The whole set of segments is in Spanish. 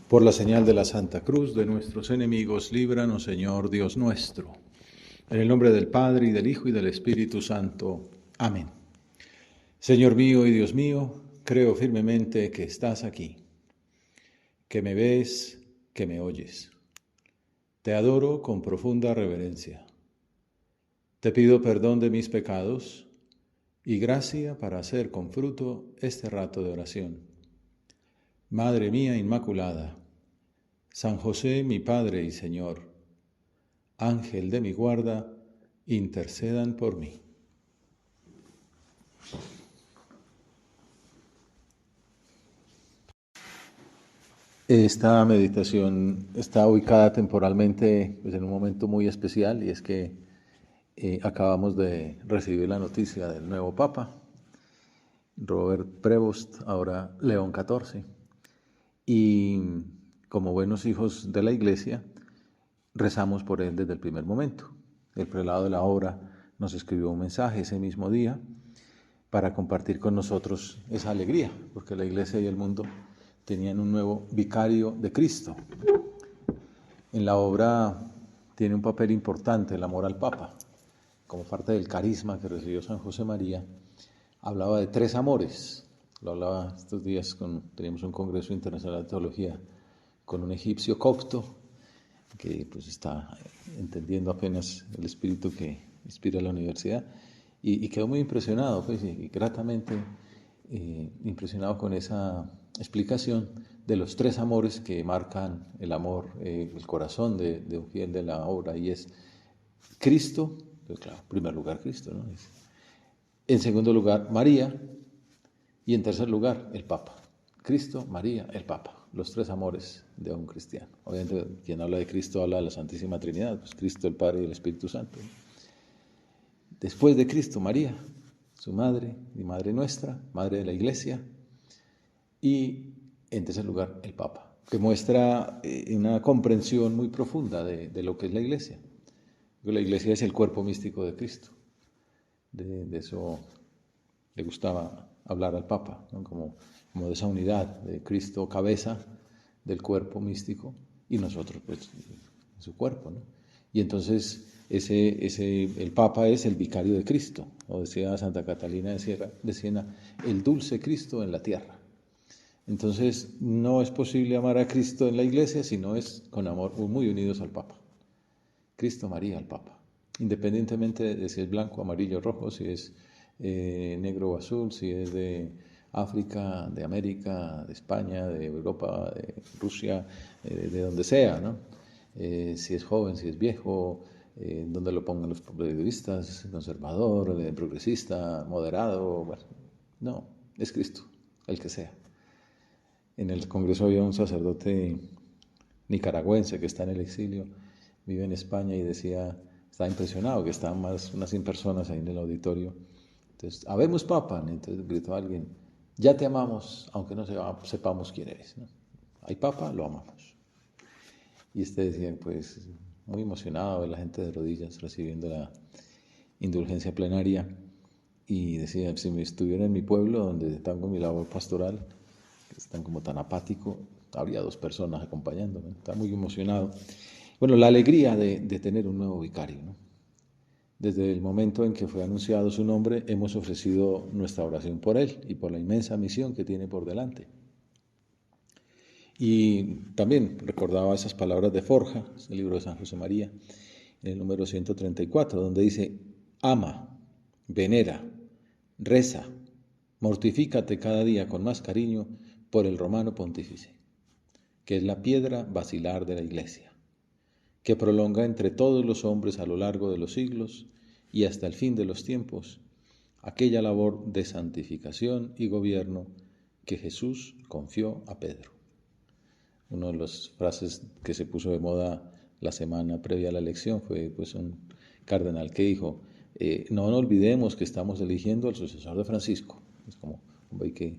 Por la señal de la Santa Cruz de nuestros enemigos, líbranos, Señor Dios nuestro. En el nombre del Padre, y del Hijo, y del Espíritu Santo. Amén. Señor mío y Dios mío, creo firmemente que estás aquí, que me ves, que me oyes. Te adoro con profunda reverencia. Te pido perdón de mis pecados y gracia para hacer con fruto este rato de oración. Madre mía Inmaculada, San José, mi Padre y Señor, Ángel de mi guarda, intercedan por mí. Esta meditación está ubicada temporalmente en un momento muy especial, y es que acabamos de recibir la noticia del nuevo Papa, Robert Prevost, ahora León XIV, y como buenos hijos de la Iglesia, rezamos por él desde el primer momento. El prelado de la obra nos escribió un mensaje ese mismo día para compartir con nosotros esa alegría, porque la Iglesia y el mundo tenían un nuevo vicario de Cristo. En la obra tiene un papel importante el amor al Papa. Como parte del carisma que recibió San José María, hablaba de tres amores. Lo hablaba estos días, teníamos un congreso internacional de teología con un egipcio copto que pues está entendiendo apenas el espíritu que inspira la universidad, y quedó muy impresionado, pues, y gratamente impresionado con esa explicación de los tres amores que marcan el amor, el corazón de un fiel de la obra, y es Cristo, pues claro, en primer lugar Cristo, ¿no? En segundo lugar María, y en tercer lugar el Papa. Cristo, María, el Papa, los tres amores de un cristiano. Obviamente quien habla de Cristo habla de la Santísima Trinidad, pues Cristo, el Padre y el Espíritu Santo. Después de Cristo, María, su madre y madre nuestra, madre de la Iglesia, y en tercer lugar el Papa, que muestra una comprensión muy profunda de lo que es la Iglesia. La Iglesia es el cuerpo místico de Cristo. De eso le gustaba hablar al Papa, ¿no? como de esa unidad de Cristo cabeza del cuerpo místico y nosotros pues su cuerpo, ¿no? Y entonces el Papa es el vicario de Cristo, o decía Santa Catalina de Siena, el dulce Cristo en la tierra. Entonces no es posible amar a Cristo en la Iglesia si no es con amor muy unidos al Papa. Cristo, María, al Papa. Independientemente de si es blanco, amarillo, rojo, si es negro o azul, si es de África, de América, de España, de Europa, de Rusia, de donde sea, ¿no? Si es joven, si es viejo, donde lo pongan los periodistas, conservador, progresista, moderado, bueno, no, es Cristo, el que sea. En el Congreso había un sacerdote nicaragüense que está en el exilio, vive en España, y decía, estaba impresionado que estaban más unas 100 personas ahí en el auditorio. Entonces, habemos Papa, entonces gritó alguien, ya te amamos, aunque no sepamos quién eres, ¿no? Hay Papa, lo amamos. Y decía, pues, muy emocionado, la gente de rodillas recibiendo la indulgencia plenaria, y decía, si me estuviera en mi pueblo, donde tengo mi labor pastoral, que están como tan apático, habría 2 personas acompañándome. Está muy emocionado. Bueno, la alegría de tener un nuevo vicario, ¿no? Desde el momento en que fue anunciado su nombre, hemos ofrecido nuestra oración por él y por la inmensa misión que tiene por delante. Y también recordaba esas palabras de Forja, el libro de San José María, en el número 134, donde dice, ama, venera, reza, mortifícate cada día con más cariño por el romano pontífice, que es la piedra basilar de la Iglesia, que prolonga entre todos los hombres a lo largo de los siglos y hasta el fin de los tiempos aquella labor de santificación y gobierno que Jesús confió a Pedro. Una de las frases que se puso de moda la semana previa a la elección fue pues un cardenal que dijo, no nos olvidemos que estamos eligiendo al sucesor de Francisco. Es como, hombre, que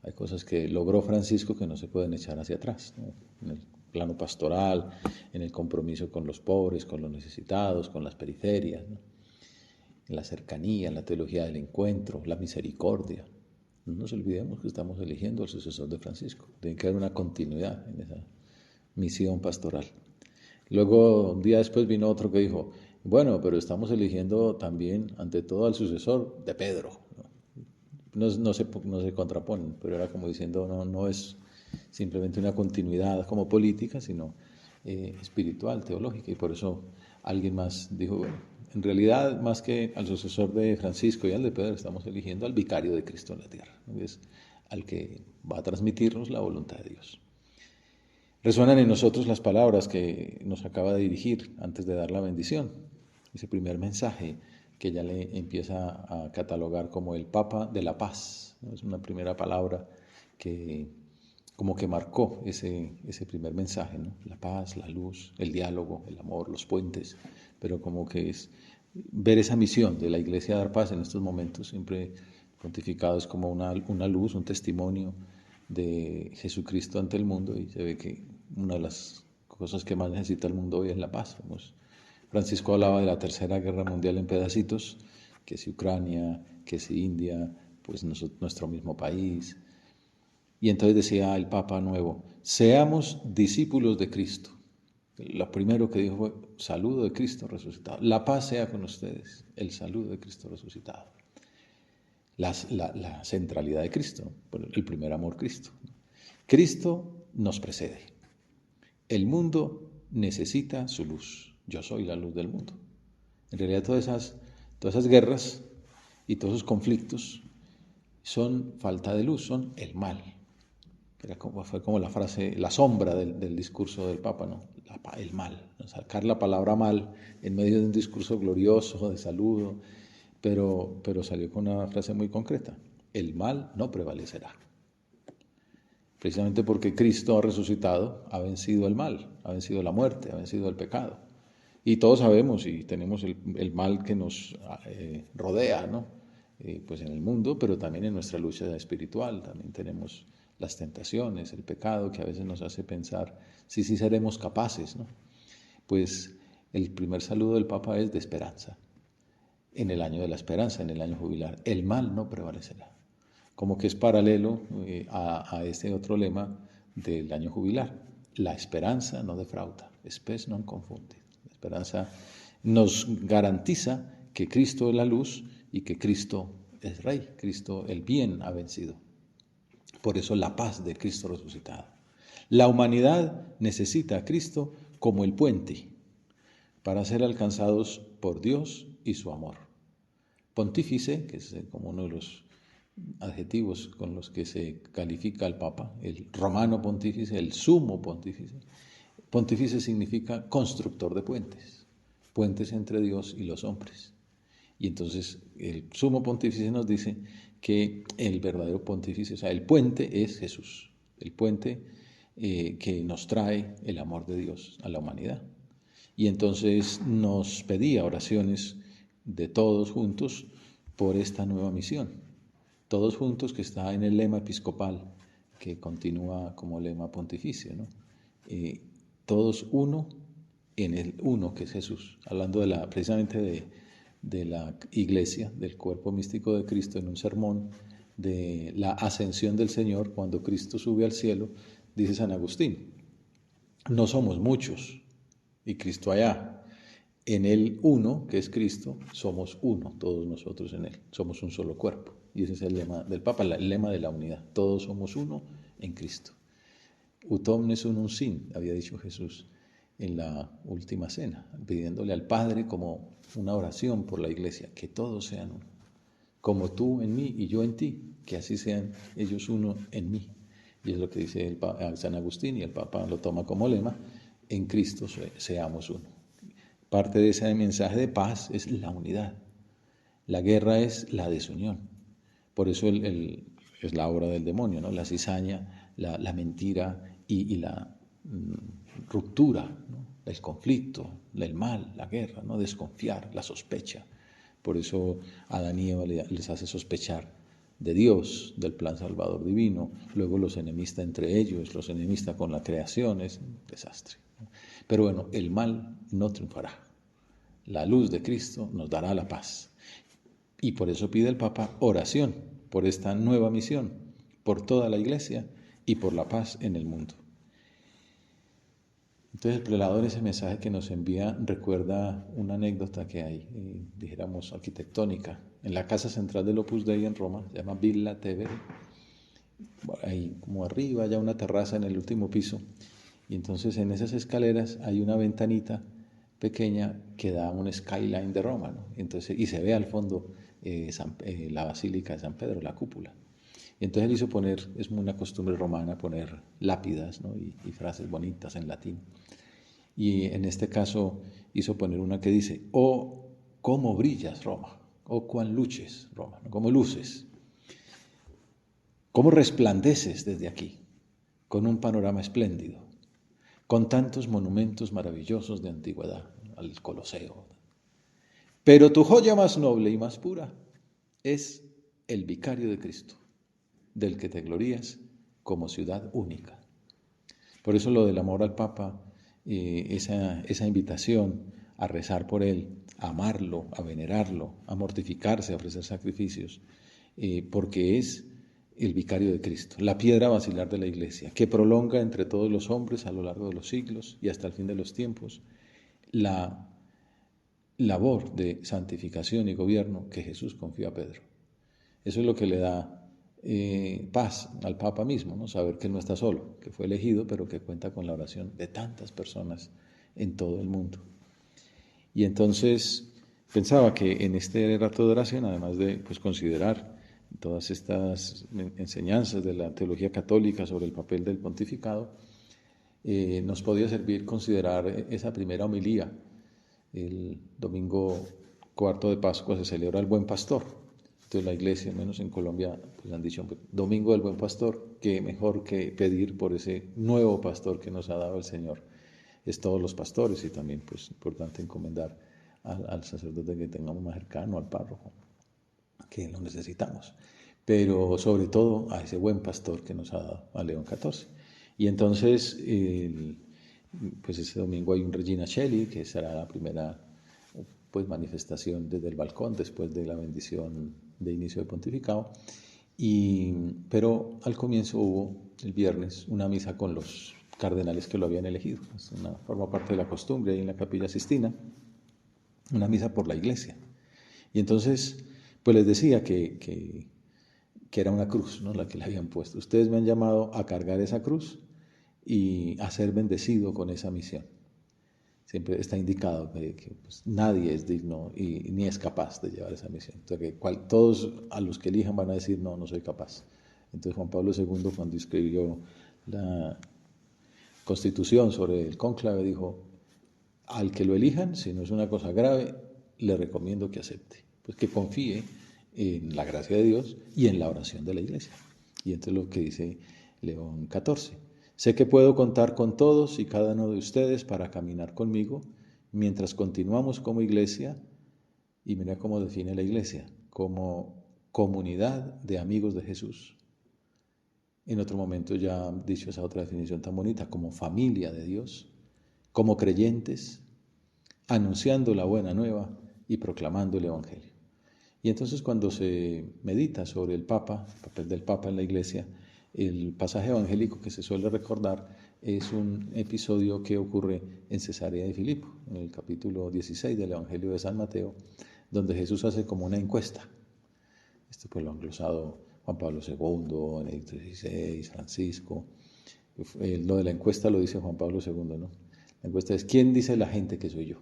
hay cosas que logró Francisco que no se pueden echar hacia atrás, ¿no? En el plano pastoral, en el compromiso con los pobres, con los necesitados, con las periferias, ¿no? En la cercanía, en la teología del encuentro, la misericordia. No nos olvidemos que estamos eligiendo al sucesor de Francisco. Tiene que haber una continuidad en esa misión pastoral. Luego, un día después vino otro que dijo, bueno, pero estamos eligiendo también, ante todo, al sucesor de Pedro. No se contraponen, pero era como diciendo, no es simplemente una continuidad como política, sino espiritual, teológica, y por eso alguien más dijo, bueno, en realidad, más que al sucesor de Francisco y al de Pedro, estamos eligiendo al vicario de Cristo en la tierra, ¿no? Es al que va a transmitirnos la voluntad de Dios. Resuenan en nosotros las palabras que nos acaba de dirigir antes de dar la bendición, ese primer mensaje que ella le empieza a catalogar como el Papa de la Paz, ¿no? Es una primera palabra que como que marcó ese primer mensaje, ¿no? La paz, la luz, el diálogo, el amor, los puentes, pero como que es ver esa misión de la Iglesia dar paz en estos momentos, siempre pontificados como una luz, un testimonio de Jesucristo ante el mundo, y se ve que una de las cosas que más necesita el mundo hoy es la paz. Francisco hablaba de la Tercera Guerra Mundial en pedacitos, que si Ucrania, que si India, pues nuestro mismo país. Y entonces decía el Papa nuevo, seamos discípulos de Cristo. Lo primero que dijo fue, saludo de Cristo resucitado. La paz sea con ustedes, el saludo de Cristo resucitado. La centralidad de Cristo, el primer amor Cristo. Cristo nos precede. El mundo necesita su luz. Yo soy la luz del mundo. En realidad todas esas guerras y todos esos conflictos son falta de luz, son el mal. Fue como la frase, la sombra del discurso del Papa, ¿no? El mal, ¿no? Sacar la palabra mal en medio de un discurso glorioso, de saludo, pero salió con una frase muy concreta, el mal no prevalecerá. Precisamente porque Cristo ha resucitado, ha vencido el mal, ha vencido la muerte, ha vencido el pecado. Y todos sabemos y tenemos el mal que nos rodea, ¿no? Pues en el mundo, pero también en nuestra lucha espiritual, también tenemos las tentaciones, el pecado que a veces nos hace pensar si sí seremos capaces, ¿no? Pues el primer saludo del Papa es de esperanza, en el año de la esperanza, en el año jubilar. El mal no prevalecerá, como que es paralelo a este otro lema del año jubilar. La esperanza no defrauda, spes non confunde. La esperanza nos garantiza que Cristo es la luz y que Cristo es Rey, Cristo el bien ha vencido. Por eso la paz de Cristo resucitado. La humanidad necesita a Cristo como el puente para ser alcanzados por Dios y su amor. Pontífice, que es como uno de los adjetivos con los que se califica al Papa, el romano pontífice, el sumo pontífice. Pontífice significa constructor de puentes, puentes entre Dios y los hombres. Y entonces el sumo pontífice nos dice que el verdadero pontífice, o sea, el puente es Jesús, el puente que nos trae el amor de Dios a la humanidad. Y entonces nos pedía oraciones de todos juntos por esta nueva misión. Todos juntos, que está en el lema episcopal, que continúa como lema pontificio, ¿no? Todos uno en el uno que es Jesús, hablando precisamente de la iglesia, del cuerpo místico de Cristo, en un sermón de la ascensión del Señor, cuando Cristo sube al cielo, dice San Agustín, no somos muchos y Cristo allá. En el uno, que es Cristo, somos uno, todos nosotros en Él, somos un solo cuerpo. Y ese es el lema del Papa, el lema de la unidad, todos somos uno en Cristo. Ut omnes unum sin, había dicho Jesús en la última cena, pidiéndole al Padre como una oración por la iglesia, que todos sean uno, como tú en mí y yo en ti, que así sean ellos uno en mí. Y es lo que dice San Agustín, y el Papa lo toma como lema, en Cristo seamos uno. Parte de ese mensaje de paz es la unidad. La guerra es la desunión. Por eso es la obra del demonio, ¿no? La cizaña, la mentira y la ruptura, ¿no? El conflicto, el mal, la guerra, ¿no? Desconfiar, la sospecha. Por eso Adán y Eva les hace sospechar de Dios, del plan salvador divino. Luego los enemistas entre ellos, los enemistas con la creación, es un desastre. Pero bueno, el mal no triunfará. La luz de Cristo nos dará la paz. Y por eso pide el Papa oración por esta nueva misión, por toda la Iglesia y por la paz en el mundo. Entonces el prelado en ese mensaje que nos envía recuerda una anécdota que hay, dijéramos, arquitectónica, en la casa central del Opus Dei en Roma, se llama Villa Tevere, ahí como arriba, ya una terraza en el último piso, y entonces en esas escaleras hay una ventanita pequeña que da un skyline de Roma, ¿no? Entonces, y se ve al fondo la Basílica de San Pedro, la cúpula. Y entonces él hizo poner, es una costumbre romana, poner lápidas, ¿no? y frases bonitas en latín. Y en este caso hizo poner una que dice, oh, cómo brillas Roma, oh, cuán luces Roma, ¿no? Cómo luces, cómo resplandeces desde aquí, con un panorama espléndido, con tantos monumentos maravillosos de antigüedad, al Coloseo. Pero tu joya más noble y más pura es el vicario de Cristo, del que te glorías como ciudad única. Por eso lo del amor al Papa, esa invitación a rezar por él, a amarlo, a venerarlo, a mortificarse, a ofrecer sacrificios, porque es el vicario de Cristo, la piedra basilar de la Iglesia, que prolonga entre todos los hombres a lo largo de los siglos y hasta el fin de los tiempos la labor de santificación y gobierno que Jesús confió a Pedro. Eso es lo que le da paz al Papa mismo, ¿no? Saber que no está solo, que fue elegido, pero que cuenta con la oración de tantas personas en todo el mundo. Y entonces pensaba que en este rato de oración, además de considerar todas estas enseñanzas de la teología católica sobre el papel del pontificado, nos podía servir considerar esa primera homilía. El domingo cuarto de Pascua se celebra el Buen Pastor. Entonces la iglesia, menos en Colombia, pues han dicho, domingo del Buen Pastor, que mejor que pedir por ese nuevo pastor que nos ha dado el Señor. Es todos los pastores y también pues importante encomendar al sacerdote que tengamos más cercano, al párroco, que lo necesitamos. Pero sobre todo a ese buen pastor que nos ha dado, a León XIV. Y entonces, pues ese domingo hay un Regina Coeli, que será la primera pues manifestación desde el balcón después de la bendición de inicio de pontificado. Pero al comienzo hubo el viernes una misa con los cardenales que lo habían elegido. Forma parte de la costumbre ahí en la Capilla Sistina, una misa por la iglesia. Y entonces, pues les decía que era una cruz, ¿no? La que le habían puesto. Ustedes me han llamado a cargar esa cruz y a ser bendecido con esa misión. Siempre está indicado que pues, nadie es digno y ni es capaz de llevar esa misión. Entonces, todos a los que elijan van a decir, no, no soy capaz. Entonces Juan Pablo II, cuando escribió la Constitución sobre el cónclave, dijo, al que lo elijan, si no es una cosa grave, le recomiendo que acepte, pues que confíe en la gracia de Dios y en la oración de la Iglesia. Y entonces lo que dice León XIV, sé que puedo contar con todos y cada uno de ustedes para caminar conmigo mientras continuamos como iglesia, y mira cómo define la iglesia, como comunidad de amigos de Jesús. En otro momento ya han dicho esa otra definición tan bonita, como familia de Dios, como creyentes, anunciando la buena nueva y proclamando el Evangelio. Y entonces cuando se medita sobre el Papa, el papel del Papa en la Iglesia, el pasaje evangélico que se suele recordar es un episodio que ocurre en Cesarea de Filipo, en el capítulo 16 del Evangelio de San Mateo, donde Jesús hace como una encuesta. Esto pues lo han glosado Juan Pablo II, Benedicto XVI, Francisco. Lo de la encuesta lo dice Juan Pablo II, ¿no? La encuesta es, ¿quién dice la gente que soy yo?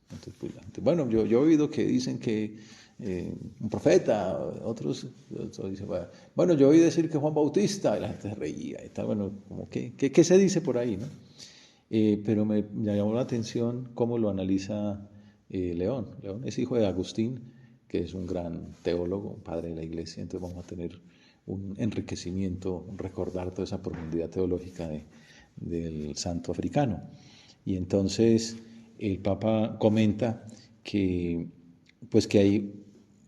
Entonces, pues, bueno, yo he oído que dicen que un profeta, otros dicen, bueno, yo oí decir que Juan Bautista, y la gente se reía y tal, bueno, como ¿qué se dice por ahí, no? Pero me llamó la atención cómo lo analiza León. León es hijo de Agustín, que es un gran teólogo, padre de la iglesia, entonces vamos a tener un enriquecimiento, un recordar toda esa profundidad teológica del santo africano. Y entonces el Papa comenta que, pues que hay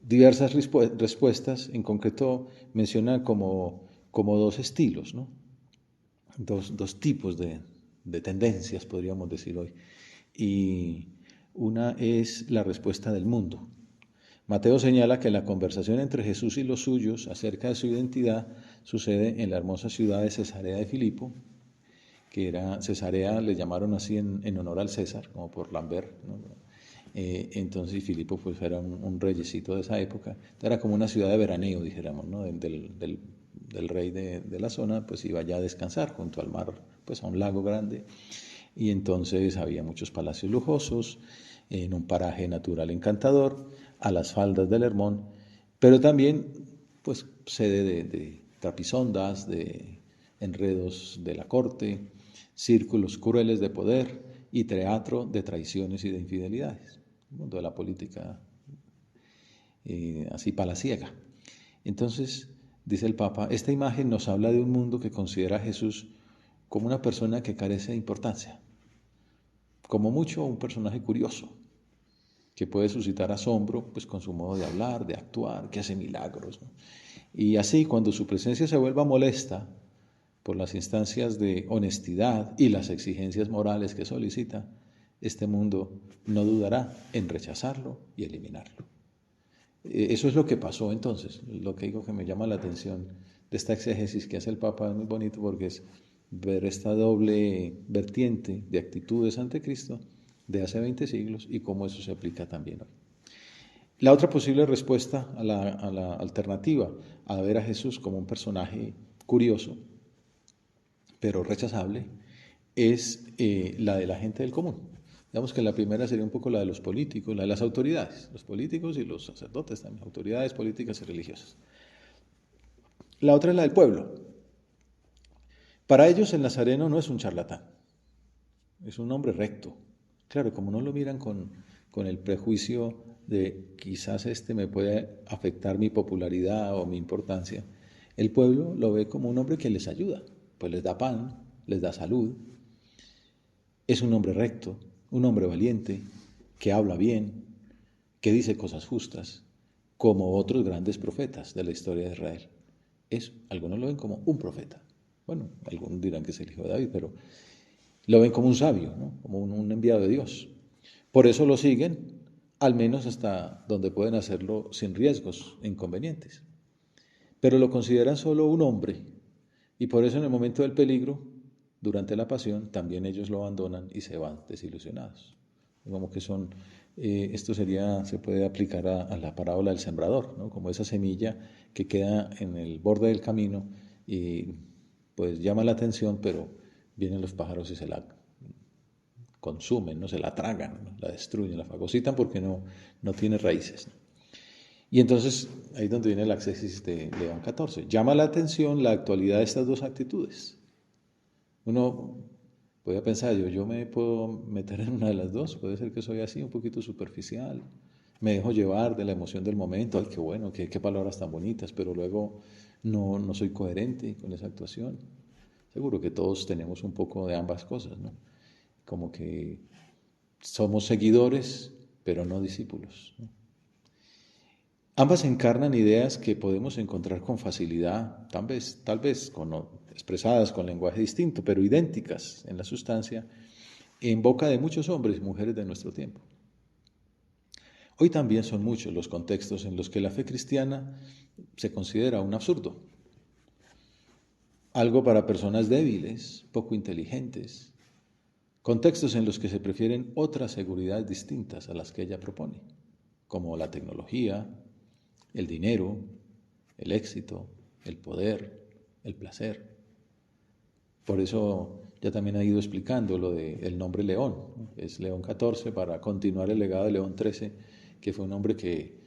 diversas respuestas, en concreto menciona como dos estilos, ¿no? Dos tipos de tendencias, podríamos decir hoy. Y una es la respuesta del mundo. Mateo señala que la conversación entre Jesús y los suyos acerca de su identidad sucede en la hermosa ciudad de Cesarea de Filipo, que era Cesarea, le llamaron así en honor al César, como por Lambert, ¿no? Entonces Filipo pues era un reyesito de esa época. Era como una ciudad de veraneo, dijéramos, ¿no? Del rey de la zona, pues iba allá a descansar junto al mar, pues a un lago grande. Y entonces había muchos palacios lujosos, en un paraje natural encantador, a las faldas del Hermón, pero también pues sede de trapisondas, de enredos de la corte, círculos crueles de poder y teatro de traiciones y de infidelidades. El mundo de la política así palaciega. Entonces, dice el Papa, esta imagen nos habla de un mundo que considera a Jesús como una persona que carece de importancia, como mucho un personaje curioso, que puede suscitar asombro pues con su modo de hablar, de actuar, que hace milagros, ¿no? Y así, cuando su presencia se vuelva molesta por las instancias de honestidad y las exigencias morales que solicita, este mundo no dudará en rechazarlo y eliminarlo. Eso es lo que pasó entonces. Lo que digo que me llama la atención de esta exégesis que hace el Papa es muy bonito porque es ver esta doble vertiente de actitudes ante Cristo de hace 20 siglos y cómo eso se aplica también hoy. La otra posible respuesta a la alternativa a ver a Jesús como un personaje curioso, pero rechazable, es la de la gente del común. Digamos que la primera sería un poco la de los políticos, la de las autoridades, los políticos y los sacerdotes también, autoridades políticas y religiosas. La otra es la del pueblo. Para ellos el nazareno no es un charlatán, es un hombre recto. Claro, como no lo miran con el prejuicio de quizás este me puede afectar mi popularidad o mi importancia, el pueblo lo ve como un hombre que les ayuda, pues les da pan, les da salud. Es un hombre recto, un hombre valiente, que habla bien, que dice cosas justas, como otros grandes profetas de la historia de Israel. Algunos lo ven como un profeta. Bueno, algunos dirán que es el hijo de David, pero lo ven como un sabio, ¿no? Como un enviado de Dios. Por eso lo siguen, al menos hasta donde pueden hacerlo sin riesgos e inconvenientes. Pero lo consideran solo un hombre, y por eso en el momento del peligro, durante la pasión, también ellos lo abandonan y se van desilusionados. Como que esto se puede aplicar a la parábola del sembrador, ¿no? Como esa semilla que queda en el borde del camino y pues llama la atención, pero vienen los pájaros y se la consumen, ¿no? Se la tragan, ¿no? La destruyen, la fagocitan porque no tiene raíces, ¿no? Y entonces ahí es donde viene la exégesis de León XIV. Llama la atención la actualidad de estas dos actitudes. Uno puede pensar, yo me puedo meter en una de las dos, puede ser que soy así, un poquito superficial, me dejo llevar de la emoción del momento, ay, qué bueno, qué palabras tan bonitas, pero luego no soy coherente con esa actuación. Seguro que todos tenemos un poco de ambas cosas, ¿no? Como que somos seguidores, pero no discípulos, ¿no? Ambas encarnan ideas que podemos encontrar con facilidad, tal vez expresadas con lenguaje distinto, pero idénticas en la sustancia, en boca de muchos hombres y mujeres de nuestro tiempo. Hoy también son muchos los contextos en los que la fe cristiana se considera un absurdo, algo para personas débiles, poco inteligentes, contextos en los que se prefieren otras seguridades distintas a las que ella propone, como la tecnología, el dinero, el éxito, el poder, el placer. Por eso ya también ha ido explicando lo del nombre León, ¿no? Es León XIV para continuar el legado de León XIII, que fue un hombre que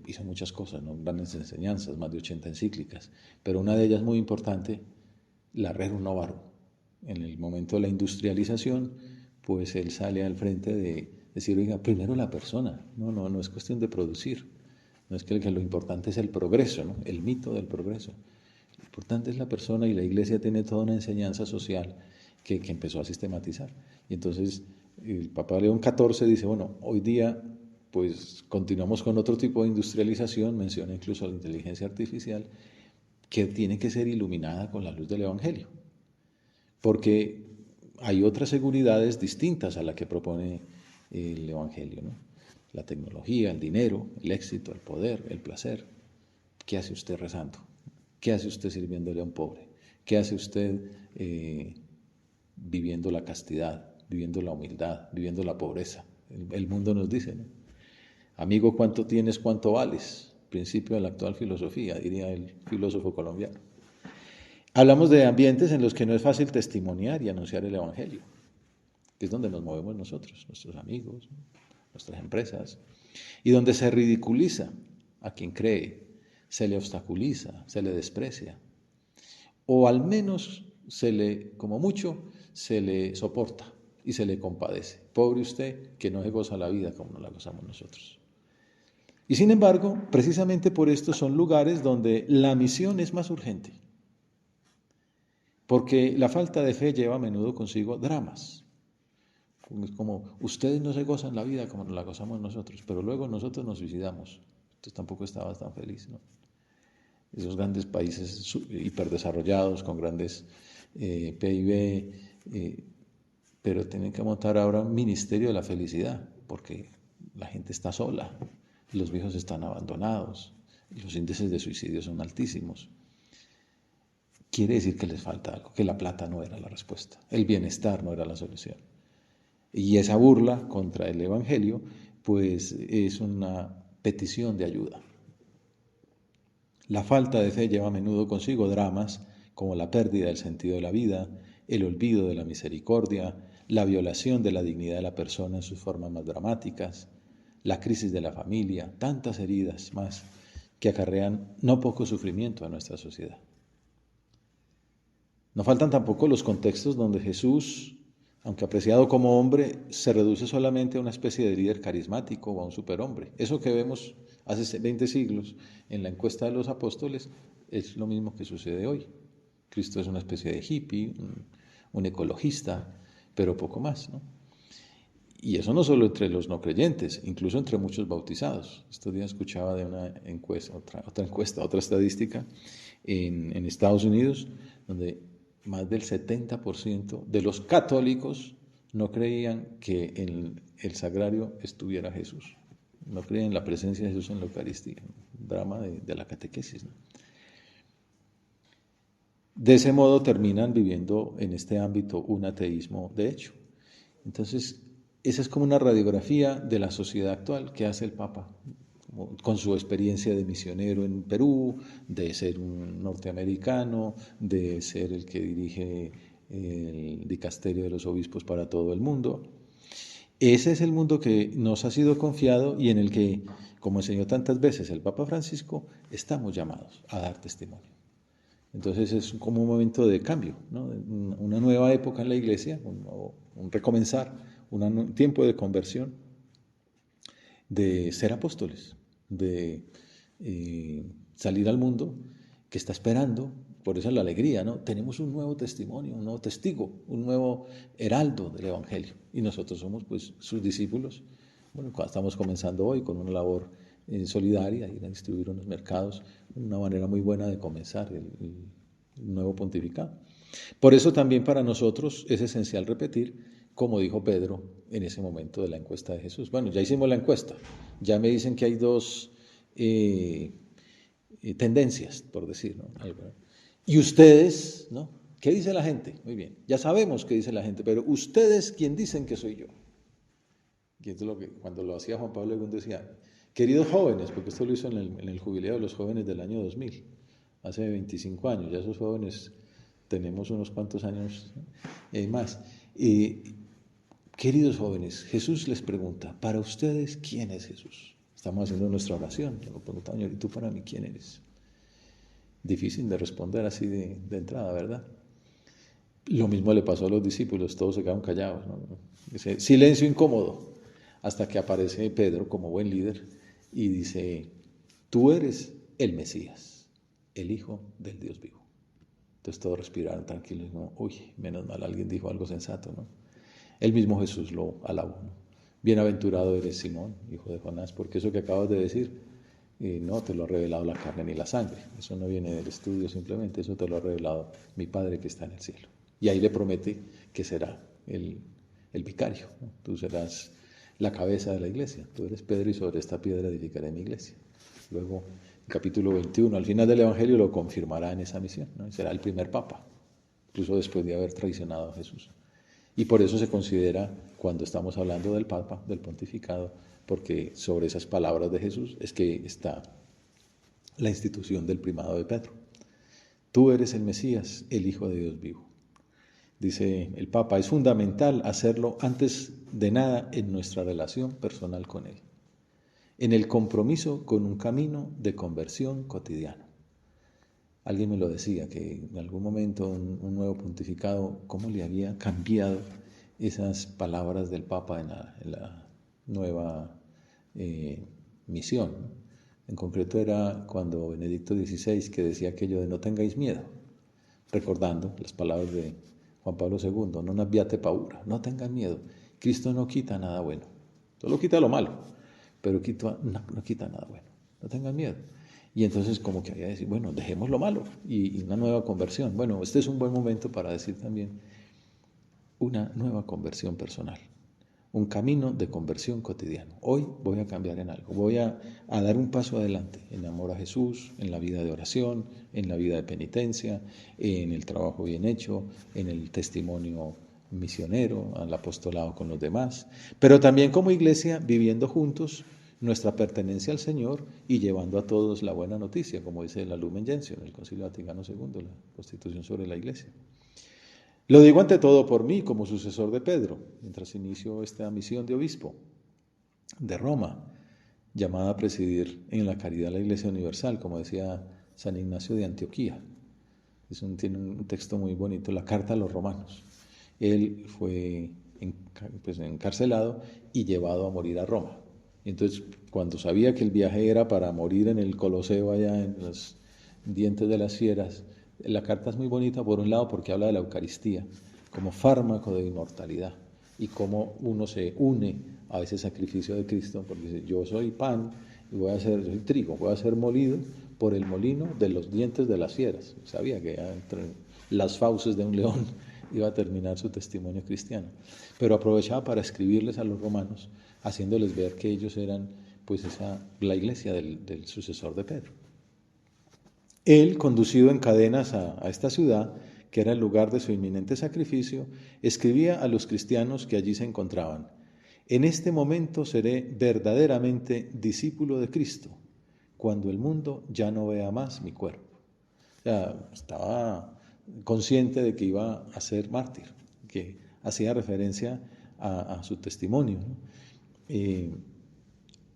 hizo muchas cosas, ¿no? Grandes enseñanzas, más de 80 encíclicas, pero una de ellas muy importante, la Rerum Novarum. En el momento de la industrialización, pues él sale al frente de decir, oiga, primero la persona, no es cuestión de producir, no es que lo importante es el progreso, ¿no? El mito del progreso. Lo importante es la persona y la Iglesia tiene toda una enseñanza social que empezó a sistematizar. Y entonces el Papa León XIV dice, bueno, hoy día pues continuamos con otro tipo de industrialización, menciona incluso la inteligencia artificial, que tiene que ser iluminada con la luz del Evangelio. Porque hay otras seguridades distintas a la que propone el Evangelio, ¿no? La tecnología, el dinero, el éxito, el poder, el placer. ¿Qué hace usted rezando? ¿Qué hace usted sirviéndole a un pobre? ¿Qué hace usted viviendo la castidad, viviendo la humildad, viviendo la pobreza. El mundo nos dice, ¿no? Amigo, ¿cuánto tienes, cuánto vales? Principio de la actual filosofía, diría el filósofo colombiano. Hablamos de ambientes en los que no es fácil testimoniar y anunciar el Evangelio, que es donde nos movemos nosotros, nuestros amigos, nuestras empresas, y donde se ridiculiza a quien cree, se le obstaculiza, se le desprecia, o al menos como mucho, se le soporta y se le compadece. Pobre usted que no se goza la vida como nos la gozamos nosotros. Y sin embargo, precisamente por esto son lugares donde la misión es más urgente, porque la falta de fe lleva a menudo consigo dramas. Es como, ustedes no se gozan la vida como nos la gozamos nosotros, pero luego nosotros nos suicidamos. Entonces tampoco estabas tan feliz, ¿no? Esos grandes países hiperdesarrollados, con grandes PIB, pero tienen que montar ahora un ministerio de la felicidad, porque la gente está sola, los viejos están abandonados, los índices de suicidio son altísimos. Quiere decir que les falta algo, que la plata no era la respuesta, el bienestar no era la solución. Y esa burla contra el Evangelio, pues es una petición de ayuda. La falta de fe lleva a menudo consigo dramas como la pérdida del sentido de la vida, el olvido de la misericordia, la violación de la dignidad de la persona en sus formas más dramáticas, la crisis de la familia, tantas heridas más que acarrean no poco sufrimiento a nuestra sociedad. No faltan tampoco los contextos donde Jesús, aunque apreciado como hombre, se reduce solamente a una especie de líder carismático o a un superhombre. Eso que vemos hace 20 siglos en la encuesta de los apóstoles es lo mismo que sucede hoy. Cristo es una especie de hippie, un ecologista, pero poco más, ¿no? Y eso no solo entre los no creyentes, incluso entre muchos bautizados. Estos días escuchaba de una encuesta, otra estadística en Estados Unidos, donde más del 70% de los católicos no creían que en el sagrario estuviera Jesús. No creían en la presencia de Jesús en la Eucaristía. Un drama de la catequesis, ¿no? De ese modo terminan viviendo en este ámbito un ateísmo de hecho. Entonces, esa es como una radiografía de la sociedad actual que hace el Papa, con su experiencia de misionero en Perú, de ser un norteamericano, de ser el que dirige el dicasterio de los obispos para todo el mundo. Ese es el mundo que nos ha sido confiado y en el que, como enseñó tantas veces el Papa Francisco, estamos llamados a dar testimonio. Entonces es como un momento de cambio, ¿no? Una nueva época en la iglesia, un recomenzar, un tiempo de conversión, de ser apóstoles, de salir al mundo que está esperando, por eso es la alegría, ¿no? Tenemos un nuevo testimonio, un nuevo testigo, un nuevo heraldo del Evangelio, y nosotros somos pues sus discípulos. Bueno, estamos comenzando hoy con una labor solidaria, ir a distribuir unos mercados, una manera muy buena de comenzar el nuevo pontificado. Por eso también para nosotros es esencial repetir, como dijo Pedro en ese momento de la encuesta de Jesús. Bueno, ya hicimos la encuesta, ya me dicen que hay dos tendencias, por decir, ¿no? Y ustedes, ¿no? ¿Qué dice la gente? Muy bien, ya sabemos qué dice la gente, pero ustedes, ¿quién dicen que soy yo? Y esto es lo que cuando lo hacía Juan Pablo II decía, queridos jóvenes, porque esto lo hizo en el jubileo de los jóvenes del año 2000, hace 25 años, ya esos jóvenes tenemos unos cuantos años más. Queridos jóvenes, Jesús les pregunta, para ustedes, ¿quién es Jesús? Estamos haciendo nuestra oración, le preguntamos, Señor, ¿y tú para mí quién eres? Difícil de responder así de entrada, ¿verdad? Lo mismo le pasó a los discípulos, todos se quedaron callados, ¿no? Ese silencio incómodo, hasta que aparece Pedro como buen líder y dice, tú eres el Mesías, el Hijo del Dios vivo. Entonces todos respiraron tranquilos y como, uy, menos mal alguien dijo algo sensato, ¿no? El mismo Jesús lo alabó, ¿no? Bienaventurado eres Simón, hijo de Jonás, porque eso que acabas de decir, no te lo ha revelado la carne ni la sangre, eso no viene del estudio simplemente, eso te lo ha revelado mi Padre que está en el cielo. Y ahí le promete que será el vicario, ¿no? Tú serás la cabeza de la iglesia, tú eres Pedro y sobre esta piedra edificaré mi iglesia. Luego, el capítulo 21, al final del Evangelio lo confirmará en esa misión, ¿no? Será el primer papa, incluso después de haber traicionado a Jesús. Y por eso se considera, cuando estamos hablando del Papa, del pontificado, porque sobre esas palabras de Jesús es que está la institución del primado de Pedro. Tú eres el Mesías, el Hijo de Dios vivo. Dice el Papa, es fundamental hacerlo antes de nada en nuestra relación personal con Él, en el compromiso con un camino de conversión cotidiano. Alguien me lo decía, que en algún momento un nuevo pontificado, cómo le había cambiado esas palabras del Papa en la nueva misión. En concreto era cuando Benedicto XVI, que decía aquello de no tengáis miedo, recordando las palabras de Juan Pablo II, non abbiate paura, no tengan miedo, Cristo no quita nada bueno, solo quita lo malo, pero no quita nada bueno, no tengan miedo. Y entonces como que había que decir, bueno, dejemos lo malo y una nueva conversión. Bueno, este es un buen momento para decir también una nueva conversión personal, un camino de conversión cotidiano. Hoy voy a cambiar en algo, voy a dar un paso adelante en amor a Jesús, en la vida de oración, en la vida de penitencia, en el trabajo bien hecho, en el testimonio misionero, al apostolado con los demás, pero también como iglesia viviendo juntos nuestra pertenencia al Señor y llevando a todos la buena noticia, como dice la Lumen Gentium, el Concilio Vaticano II, la Constitución sobre la Iglesia. Lo digo ante todo por mí, como sucesor de Pedro, mientras inicio esta misión de obispo de Roma, llamada a presidir en la caridad la Iglesia Universal, como decía San Ignacio de Antioquía. Tiene un texto muy bonito, la Carta a los Romanos. Él fue encarcelado y llevado a morir a Roma. Y entonces, cuando sabía que el viaje era para morir en el Coloseo, allá en los dientes de las fieras, la carta es muy bonita, por un lado, porque habla de la Eucaristía como fármaco de inmortalidad y cómo uno se une a ese sacrificio de Cristo, porque dice, yo soy pan y soy trigo, voy a ser molido por el molino de los dientes de las fieras. Sabía que entre las fauces de un león iba a terminar su testimonio cristiano, pero aprovechaba para escribirles a los romanos, haciéndoles ver que ellos eran pues la iglesia del sucesor de Pedro. Él, conducido en cadenas a esta ciudad, que era el lugar de su inminente sacrificio, escribía a los cristianos que allí se encontraban: en este momento seré verdaderamente discípulo de Cristo, cuando el mundo ya no vea más mi cuerpo. O sea, estaba consciente de que iba a ser mártir, que hacía referencia a su testimonio, ¿no?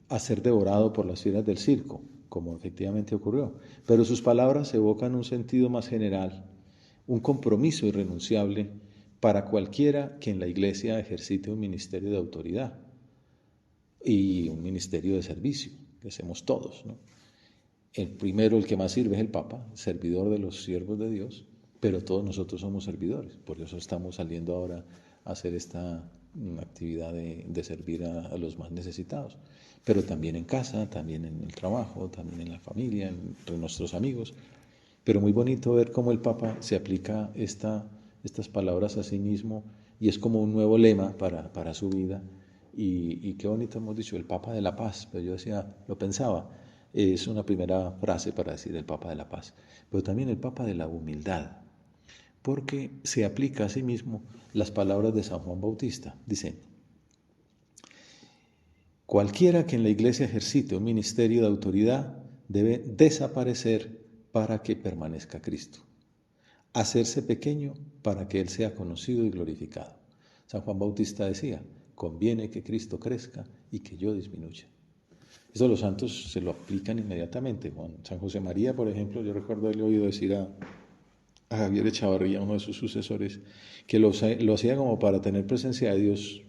A ser devorado por las fieras del circo, como efectivamente ocurrió. Pero sus palabras evocan un sentido más general, un compromiso irrenunciable para cualquiera que en la Iglesia ejercite un ministerio de autoridad y un ministerio de servicio, que hacemos todos, ¿no? El primero, el que más sirve, es el Papa, servidor de los siervos de Dios, pero todos nosotros somos servidores, por eso estamos saliendo ahora a hacer esta actividad de servir a los más necesitados, pero también en casa, también en el trabajo, también en la familia, entre nuestros amigos. Pero muy bonito ver cómo el Papa se aplica estas palabras a sí mismo y es como un nuevo lema para su vida. Y qué bonito hemos dicho, el Papa de la Paz. Pero yo decía, lo pensaba, es una primera frase para decir el Papa de la Paz, pero también el Papa de la humildad, porque se aplica a sí mismo las palabras de San Juan Bautista. Dice, cualquiera que en la Iglesia ejercite un ministerio de autoridad debe desaparecer para que permanezca Cristo, hacerse pequeño para que Él sea conocido y glorificado. San Juan Bautista decía, conviene que Cristo crezca y que yo disminuya. Eso los santos se lo aplican inmediatamente. San José María, por ejemplo, yo recuerdo haberle oído decir a Javier Echavarría, uno de sus sucesores, que lo hacía como para tener presencia de Dios.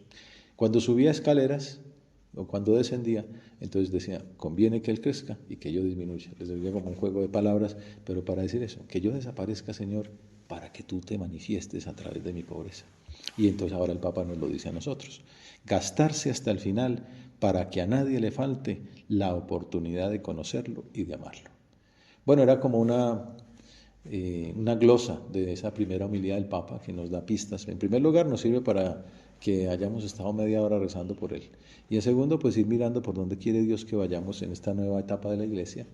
Cuando subía escaleras o cuando descendía, entonces decía, conviene que Él crezca y que yo disminuya. Les decía como un juego de palabras, pero para decir eso, que yo desaparezca, Señor, para que tú te manifiestes a través de mi pobreza. Y entonces ahora el Papa nos lo dice a nosotros, gastarse hasta el final para que a nadie le falte la oportunidad de conocerlo y de amarlo. Bueno, era como una glosa de esa primera homilía del Papa que nos da pistas. En primer lugar, nos sirve para que hayamos estado media hora rezando por Él. Y en segundo, pues ir mirando por dónde quiere Dios que vayamos en esta nueva etapa de la Iglesia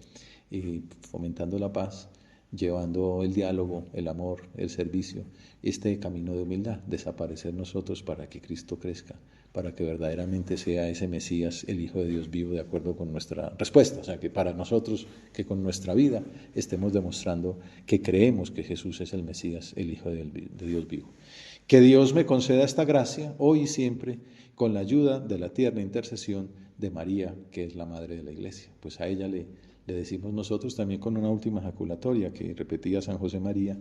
y fomentando la paz, llevando el diálogo, el amor, el servicio, este camino de humildad, desaparecer nosotros para que Cristo crezca, para que verdaderamente sea ese Mesías, el Hijo de Dios vivo, de acuerdo con nuestra respuesta. O sea, que para nosotros, que con nuestra vida estemos demostrando que creemos que Jesús es el Mesías, el Hijo de Dios vivo. Que Dios me conceda esta gracia, hoy y siempre, con la ayuda de la tierna intercesión de María, que es la Madre de la Iglesia. Pues a ella le decimos nosotros también con una última jaculatoria que repetía San José María,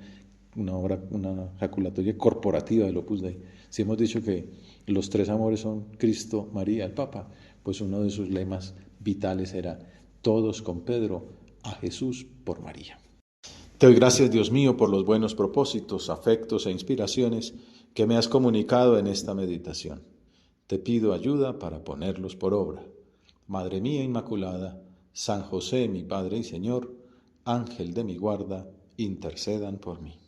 una jaculatoria corporativa del Opus Dei. Si hemos dicho que los tres amores son Cristo, María, el Papa, pues uno de sus lemas vitales era todos con Pedro, a Jesús por María. Te doy gracias, Dios mío, por los buenos propósitos, afectos e inspiraciones que me has comunicado en esta meditación. Te pido ayuda para ponerlos por obra. Madre mía Inmaculada, San José, mi Padre y Señor, Ángel de mi guarda, intercedan por mí.